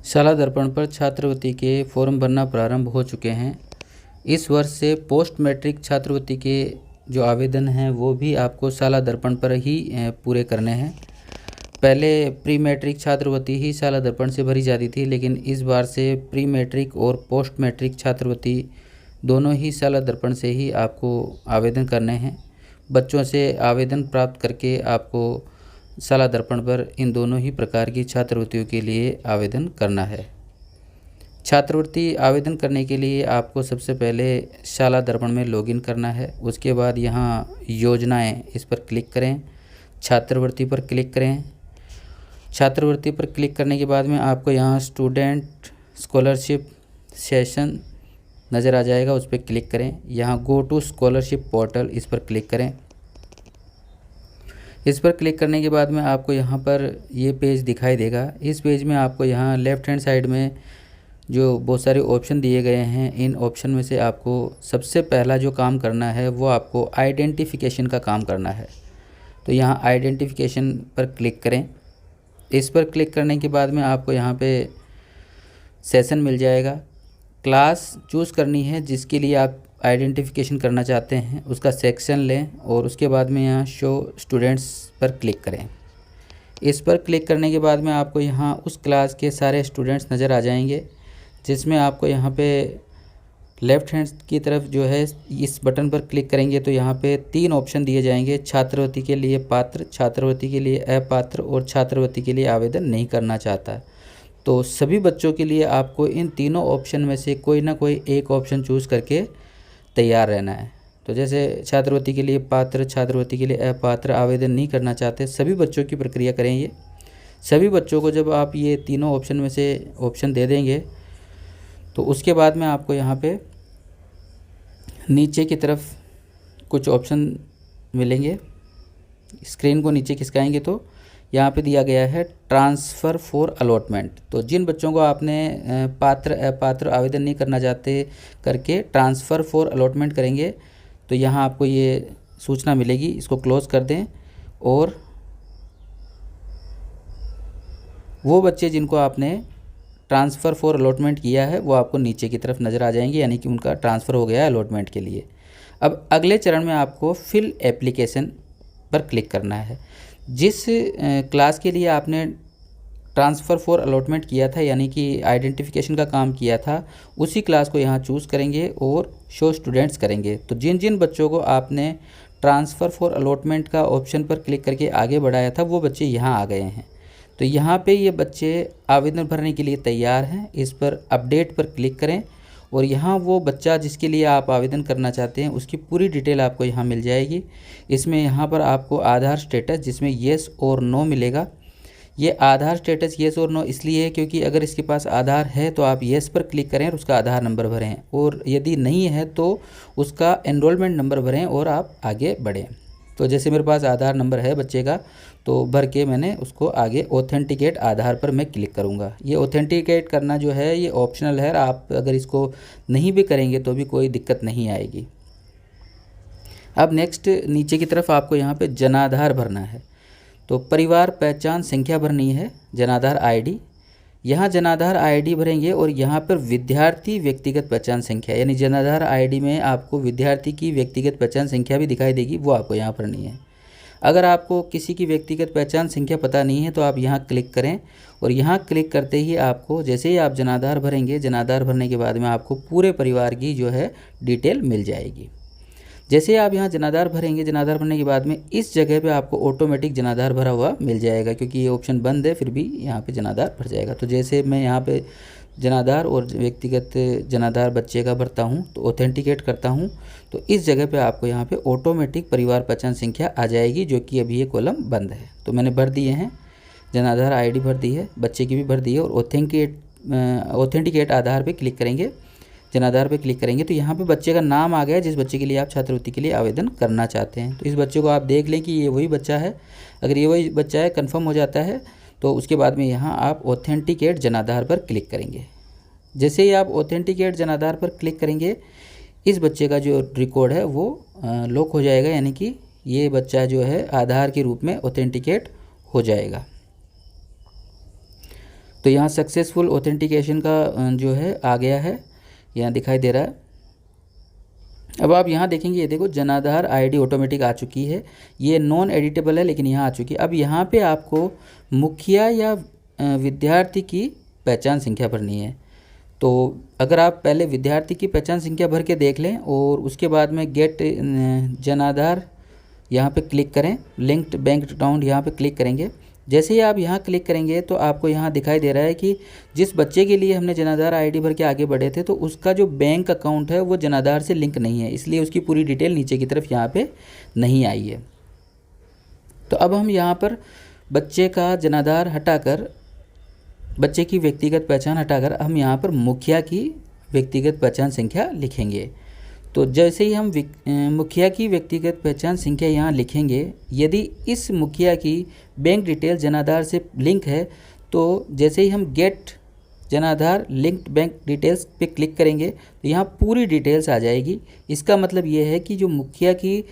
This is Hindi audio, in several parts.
शाला दर्पण पर छात्रवृत्ति के फॉर्म भरना प्रारंभ हो चुके हैं। इस वर्ष से पोस्ट मैट्रिक छात्रवृत्ति के जो आवेदन हैं वो भी आपको शाला दर्पण पर ही पूरे करने हैं। पहले प्री मैट्रिक छात्रवृत्ति ही शाला दर्पण से भरी जाती थी, लेकिन इस बार से प्री मैट्रिक और पोस्ट मैट्रिक छात्रवृत्ति दोनों ही शाला दर्पण से ही आपको आवेदन करने हैं। बच्चों से आवेदन प्राप्त करके आपको शाला दर्पण पर इन दोनों ही प्रकार की छात्रवृत्तियों के लिए आवेदन करना है। छात्रवृत्ति आवेदन करने के लिए आपको सबसे पहले शाला दर्पण में लॉगिन करना है। उसके बाद यहाँ योजनाएं, इस पर क्लिक करें, छात्रवृत्ति पर क्लिक करें। छात्रवृत्ति पर क्लिक करने के बाद में आपको यहाँ स्टूडेंट स्कॉलरशिप सेशन नज़र आ जाएगा, उस पर क्लिक करें। यहाँ गो टू स्कॉलरशिप पोर्टल, इस पर क्लिक करें। इस पर क्लिक करने के बाद में आपको यहाँ पर ये पेज दिखाई देगा। इस पेज में आपको यहाँ लेफ़्ट हैंड साइड में जो बहुत सारे ऑप्शन दिए गए हैं, इन ऑप्शन में से आपको सबसे पहला जो काम करना है वो आपको आइडेंटिफिकेशन का काम करना है। तो यहाँ आइडेंटिफिकेशन पर क्लिक करें। इस पर क्लिक करने के बाद में आपको यहाँ पे सेशन मिल जाएगा। क्लास चूज़ करनी है जिसके लिए आप आइडेंटिफिकेशन करना चाहते हैं, उसका सेक्शन लें और उसके बाद में यहाँ शो स्टूडेंट्स पर क्लिक करें। इस पर क्लिक करने के बाद में आपको यहाँ उस क्लास के सारे स्टूडेंट्स नज़र आ जाएंगे, जिसमें आपको यहाँ पे लेफ़्ट हैंड की तरफ जो है इस बटन पर क्लिक करेंगे तो यहाँ पे 3 ऑप्शन दिए जाएंगे। छात्रवृत्ति के लिए पात्र, छात्रवृत्ति के लिए अपात्र और छात्रवृत्ति के लिए आवेदन नहीं करना चाहता। तो सभी बच्चों के लिए आपको इन तीनों ऑप्शन में से कोई ना कोई एक ऑप्शन चूज़ करके तैयार रहना है। तो जैसे छात्रवृत्ति के लिए पात्र, छात्रवृत्ति के लिए अपात्र, आवेदन नहीं करना चाहते, सभी बच्चों की प्रक्रिया करें। ये सभी बच्चों को जब आप ये तीनों ऑप्शन में से ऑप्शन दे देंगे तो उसके बाद में आपको यहाँ पे नीचे की तरफ कुछ ऑप्शन मिलेंगे। स्क्रीन को नीचे खिसकाएंगे तो यहाँ पे दिया गया है ट्रांसफ़र फॉर अलॉटमेंट। तो जिन बच्चों को आपने पात्र अपात्र आवेदन नहीं करना चाहते करके ट्रांसफ़र फॉर अलॉटमेंट करेंगे तो यहाँ आपको ये सूचना मिलेगी। इसको क्लोज़ कर दें और वो बच्चे जिनको आपने ट्रांसफ़र फॉर अलॉटमेंट किया है वो आपको नीचे की तरफ नज़र आ जाएंगे, यानी कि उनका ट्रांसफ़र हो गया है अलॉटमेंट के लिए। अब अगले चरण में आपको फिल एप्लीकेशन पर क्लिक करना है। जिस क्लास के लिए आपने ट्रांसफ़र फॉर अलॉटमेंट किया था, यानी कि आइडेंटिफिकेशन का काम किया था, उसी क्लास को यहाँ चूज़ करेंगे और शो स्टूडेंट्स करेंगे। तो जिन जिन बच्चों को आपने ट्रांसफ़र फॉर अलॉटमेंट का ऑप्शन पर क्लिक करके आगे बढ़ाया था वो बच्चे यहाँ आ गए हैं। तो यहाँ पे ये बच्चे आवेदन भरने के लिए तैयार हैं। इस पर अपडेट पर क्लिक करें और यहाँ वो बच्चा जिसके लिए आप आवेदन करना चाहते हैं उसकी पूरी डिटेल आपको यहाँ मिल जाएगी। इसमें यहाँ पर आपको आधार स्टेटस, जिसमें येस और नो मिलेगा। ये आधार स्टेटस येस और नो इसलिए है क्योंकि अगर इसके पास आधार है तो आप येस पर क्लिक करें और उसका आधार नंबर भरें, और यदि नहीं है तो उसका एनरोलमेंट नंबर भरें और आप आगे बढ़ें। तो जैसे मेरे पास आधार नंबर है बच्चे का, तो भर के मैंने उसको आगे ऑथेंटिकेट आधार पर मैं क्लिक करूँगा। ये ऑथेंटिकेट करना जो है ये ऑप्शनल है, आप अगर इसको नहीं भी करेंगे तो भी कोई दिक्कत नहीं आएगी। अब नेक्स्ट नीचे की तरफ आपको यहाँ पे जनाधार भरना है। तो परिवार पहचान संख्या भरनी है, जनाधार आईडी। यहाँ जनाधार आईडी भरेंगे और यहाँ पर विद्यार्थी व्यक्तिगत पहचान संख्या, यानी जनाधार आईडी में आपको विद्यार्थी की व्यक्तिगत पहचान संख्या भी दिखाई देगी, वो आपको यहाँ भरनी है। अगर आपको किसी की व्यक्तिगत पहचान संख्या पता नहीं है तो आप यहाँ क्लिक करें और यहाँ क्लिक करते ही आपको जैसे ही आप जनाधार भरेंगे, जनाधार भरने के बाद में आपको पूरे परिवार की जो है डिटेल मिल जाएगी। जैसे ही आप यहाँ जनाधार भरेंगे, जनाधार भरने के बाद में इस जगह पे आपको ऑटोमेटिक जनाधार भरा हुआ मिल जाएगा, क्योंकि ये ऑप्शन बंद है फिर भी यहाँ पे जनाधार भर जाएगा। तो जैसे मैं यहाँ पे जनाधार और व्यक्तिगत जनाधार बच्चे का भरता हूँ तो ऑथेंटिकेट करता हूँ, तो इस जगह पे आपको यहाँ पे ऑटोमेटिक परिवार पहचान संख्या आ जाएगी, जो कि अभी ये कॉलम बंद है। तो मैंने भर दिए हैं, जनाधार आईडी भर दी है, बच्चे की भी भर दी है, और ऑथेंटिकेट आधार पे क्लिक करेंगे, जनाधार पे क्लिक करेंगे तो यहाँ पे बच्चे का नाम आ गया जिस बच्चे के लिए आप छात्रवृत्ति के लिए आवेदन करना चाहते हैं। तो इस बच्चे को आप देख लें कि ये वही बच्चा है। अगर ये वही बच्चा है, कन्फर्म हो जाता है, तो उसके बाद में यहाँ आप ऑथेंटिकेट जनाधार पर क्लिक करेंगे। जैसे ही आप ऑथेंटिकेट जनाधार पर क्लिक करेंगे, इस बच्चे का जो रिकॉर्ड है वो लॉक हो जाएगा, यानी कि ये बच्चा जो है आधार के रूप में ऑथेंटिकेट हो जाएगा। तो यहाँ सक्सेसफुल ऑथेंटिकेशन का जो है आ गया है, यहाँ दिखाई दे रहा है। अब आप यहाँ देखेंगे, ये देखो जनाधार आईडी ऑटोमेटिक आ चुकी है, ये नॉन एडिटेबल है लेकिन यहाँ आ चुकी है। अब यहाँ पे आपको मुखिया या विद्यार्थी की पहचान संख्या भरनी है। तो अगर आप पहले विद्यार्थी की पहचान संख्या भर के देख लें और उसके बाद में गेट जनाधार यहाँ पे क्लिक करें, लिंक्ड बैंक अकाउंट यहाँ पे क्लिक करेंगे। जैसे ही आप यहाँ क्लिक करेंगे तो आपको यहाँ दिखाई दे रहा है कि जिस बच्चे के लिए हमने जनाधार आईडी भर के आगे बढ़े थे तो उसका जो बैंक अकाउंट है वो जनाधार से लिंक नहीं है, इसलिए उसकी पूरी डिटेल नीचे की तरफ यहाँ पे नहीं आई है। तो अब हम यहाँ पर बच्चे का जनाधार हटाकर, बच्चे की व्यक्तिगत पहचान हटाकर हम यहाँ पर मुखिया की व्यक्तिगत पहचान संख्या लिखेंगे। तो जैसे ही हम मुखिया की व्यक्तिगत पहचान संख्या यहाँ लिखेंगे, यदि इस मुखिया की बैंक डिटेल जनाधार से लिंक है तो जैसे ही हम गेट जनाधार लिंक्ड बैंक डिटेल्स पे क्लिक करेंगे तो यहाँ पूरी डिटेल्स आ जाएगी। इसका मतलब ये है कि जो मुखिया की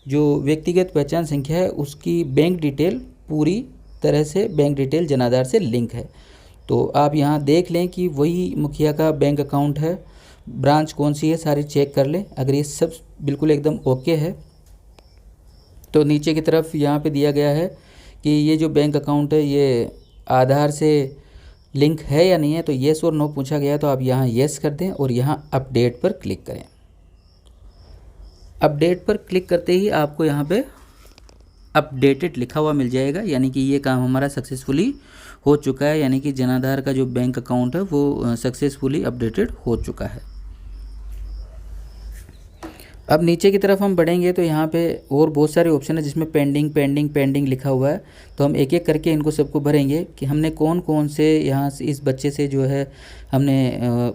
जो व्यक्तिगत पहचान संख्या है उसकी बैंक डिटेल पूरी तरह से बैंक डिटेल जनाधार से लिंक है। तो आप यहाँ देख लें कि वही मुखिया का बैंक अकाउंट है, ब्रांच कौन सी है सारी चेक कर लें। अगर ये सब बिल्कुल एकदम ओके है तो नीचे की तरफ यहाँ पे दिया गया है कि ये जो बैंक अकाउंट है ये आधार से लिंक है या नहीं है, तो येस और नो पूछा गया, तो आप यहाँ येस कर दें और यहाँ अपडेट पर क्लिक करें। अपडेट पर क्लिक करते ही आपको यहाँ पे अपडेटेड लिखा हुआ मिल जाएगा, यानी कि ये काम हमारा सक्सेसफुली हो चुका है, यानी कि जनाधार का जो बैंक अकाउंट है वो सक्सेसफुली अपडेटेड हो चुका है। अब नीचे की तरफ हम बढ़ेंगे तो यहाँ पे और बहुत सारे ऑप्शन है जिसमें पेंडिंग पेंडिंग पेंडिंग लिखा हुआ है। तो हम एक एक करके इनको सबको भरेंगे कि हमने कौन कौन से यहाँ से इस बच्चे से जो है हमने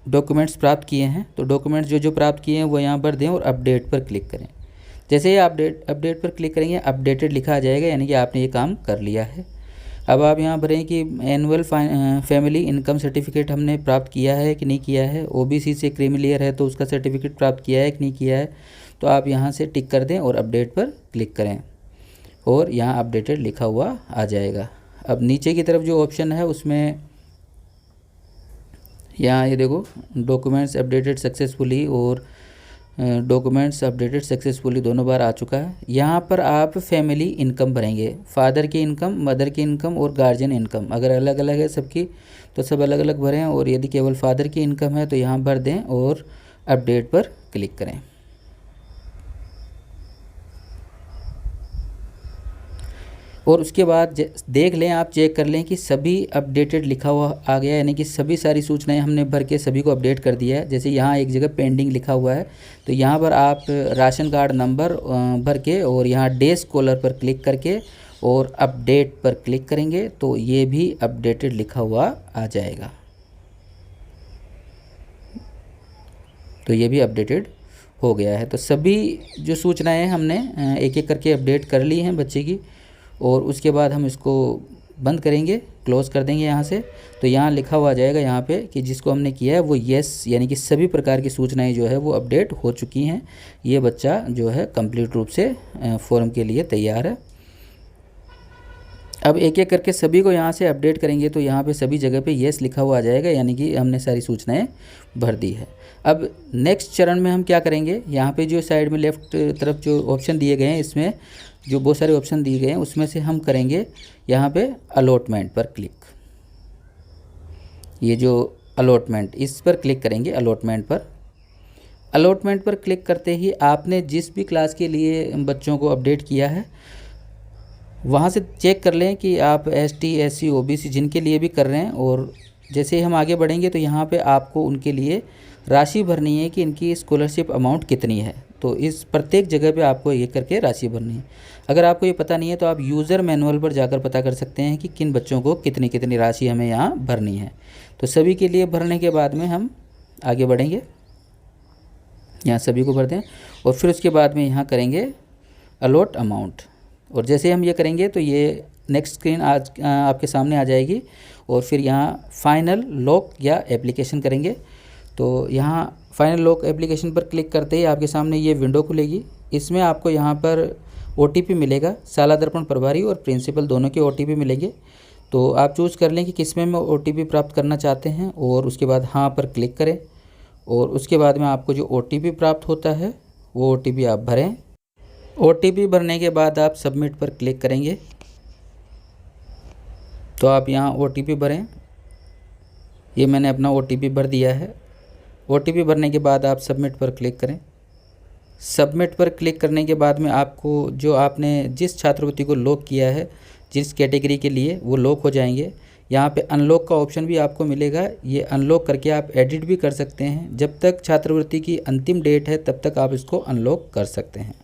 डॉक्यूमेंट्स प्राप्त किए हैं। तो डॉक्यूमेंट्स जो जो प्राप्त किए हैं वो यहाँ भर दें और अपडेट पर क्लिक करें। जैसे ही अपडेट पर क्लिक करेंगे अपडेटेड लिखा आ जाएगा, यानी कि आपने ये काम कर लिया है। अब आप यहाँ भरें कि एनुअल फैमिली इनकम सर्टिफिकेट हमने प्राप्त किया है कि नहीं किया है, ओबीसी से क्रीमिलियर है तो उसका सर्टिफिकेट प्राप्त किया है कि नहीं किया है। तो आप यहाँ से टिक कर दें और अपडेट पर क्लिक करें और यहाँ अपडेटेड लिखा हुआ आ जाएगा। अब नीचे की तरफ जो ऑप्शन है उसमें यहाँ ये देखो डॉक्यूमेंट्स अपडेटेड सक्सेसफुली और डॉक्यूमेंट्स अपडेटेड सक्सेसफुली दोनों बार आ चुका है। यहाँ पर आप फैमिली इनकम भरेंगे, फादर की इनकम, मदर की इनकम और गार्जियन इनकम। अगर अलग अलग है सबकी तो सब अलग अलग भरें, और यदि केवल फादर की इनकम है तो यहाँ भर दें और अपडेट पर क्लिक करें। और उसके बाद देख लें, आप चेक कर लें कि सभी अपडेटेड लिखा हुआ आ गया, यानी कि सभी सारी सूचनाएं हमने भर के सभी को अपडेट कर दिया है। जैसे यहाँ एक जगह पेंडिंग लिखा हुआ है तो यहाँ पर आप राशन कार्ड नंबर भर के और यहाँ डे स्कॉलर पर क्लिक करके और अपडेट पर क्लिक करेंगे तो ये भी अपडेटेड लिखा हुआ आ जाएगा। तो ये भी अपडेटेड हो गया है। तो सभी जो सूचनाएँ हमने एक एक करके अपडेट कर ली हैं बच्चे की, और उसके बाद हम इसको बंद करेंगे, क्लोज़ कर देंगे यहाँ से। तो यहाँ लिखा हुआ आ जाएगा यहाँ पे कि जिसको हमने किया है वो येस, यानी कि सभी प्रकार की सूचनाएं जो है वो अपडेट हो चुकी हैं। ये बच्चा जो है कंप्लीट रूप से फॉर्म के लिए तैयार है। अब एक एक करके सभी को यहाँ से अपडेट करेंगे तो यहाँ पे सभी जगह पे येस लिखा हुआ आ जाएगा, यानी कि हमने सारी सूचनाएं भर दी है। अब नेक्स्ट चरण में हम क्या करेंगे, यहाँ पे जो साइड में लेफ़्ट तरफ जो ऑप्शन दिए गए हैं, इसमें जो बहुत सारे ऑप्शन दिए गए हैं उसमें से हम करेंगे यहाँ पे अलॉटमेंट पर क्लिक। ये जो अलॉटमेंट, इस पर क्लिक करेंगे अलॉटमेंट पर। अलॉटमेंट पर क्लिक करते ही आपने जिस भी क्लास के लिए बच्चों को अपडेट किया है वहाँ से चेक कर लें कि आप ST SC OBC जिनके लिए भी कर रहे हैं। और जैसे ही हम आगे बढ़ेंगे तो यहाँ पे आपको उनके लिए राशि भरनी है कि इनकी स्कॉलरशिप अमाउंट कितनी है। तो इस प्रत्येक जगह पे आपको ये करके राशि भरनी है। अगर आपको ये पता नहीं है तो आप यूज़र मैनुअल पर जाकर पता कर सकते हैं कि किन बच्चों को कितनी कितनी राशि हमें यहाँ भरनी है। तो सभी के लिए भरने के बाद में हम आगे बढ़ेंगे, यहाँ सभी को भर दें और फिर उसके बाद में यहाँ करेंगे अलॉट अमाउंट। और जैसे हम ये करेंगे तो ये नेक्स्ट स्क्रीन आज आपके सामने आ जाएगी और फिर यहाँ फाइनल लॉक या एप्लीकेशन करेंगे। तो यहाँ फाइनल लॉक एप्लीकेशन पर क्लिक करते ही आपके सामने ये विंडो खुलेगी। इसमें आपको यहाँ पर OTP मिलेगा, शाला दर्पण प्रभारी और प्रिंसिपल दोनों के OTP मिलेंगे। तो आप चूज़ कर लें कि किस में OTP प्राप्त करना चाहते हैं और उसके बाद हाँ पर क्लिक करें और उसके बाद में आपको जो OTP प्राप्त होता है वो OTP आप भरें। OTP भरने के बाद आप सबमिट पर क्लिक करेंगे तो आप यहाँ OTP भरें। ये मैंने अपना OTP भर दिया है। OTP भरने के बाद आप सबमिट पर क्लिक करें। सबमिट पर क्लिक करने के बाद में आपको जो आपने जिस छात्रवृत्ति को लॉक किया है जिस कैटेगरी के लिए वो लॉक हो जाएंगे। यहाँ पे अनलॉक का ऑप्शन भी आपको मिलेगा, ये अनलॉक करके आप एडिट भी कर सकते हैं। जब तक छात्रवृत्ति की अंतिम डेट है तब तक आप इसको अनलॉक कर सकते हैं।